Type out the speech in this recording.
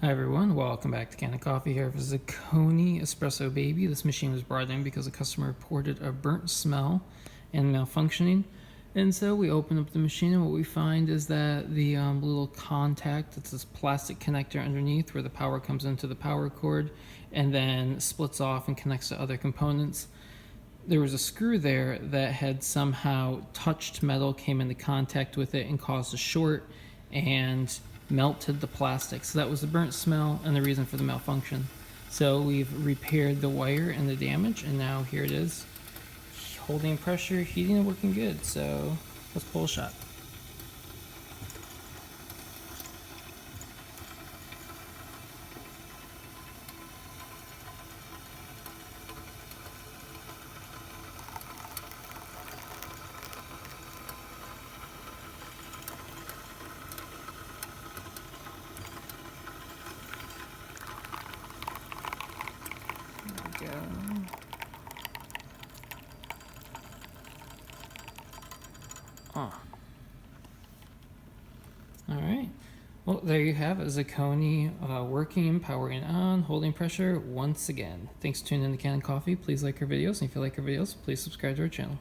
Hi everyone, welcome back to Kanen Coffee here for Zacconi Espresso Baby. This machine was brought in because a customer reported a burnt smell and malfunctioning. And so we open up the machine and what we find is that the little contact, it's this plastic connector underneath where the power comes into the power cord and then splits off and connects to other components. There was a screw there that had somehow touched metal, came into contact with it and caused a short and melted the plastic. So that was the burnt smell and the reason for the malfunction. So we've repaired the wire and the damage, and now here it is, holding pressure, heating, and working good. So let's pull a shot. There we go. All right. Well, there you have it. Zacconi working, powering on, holding pressure once again. Thanks for tuning in to Kanen Coffee. Please like our videos. And if you like our videos, please subscribe to our channel.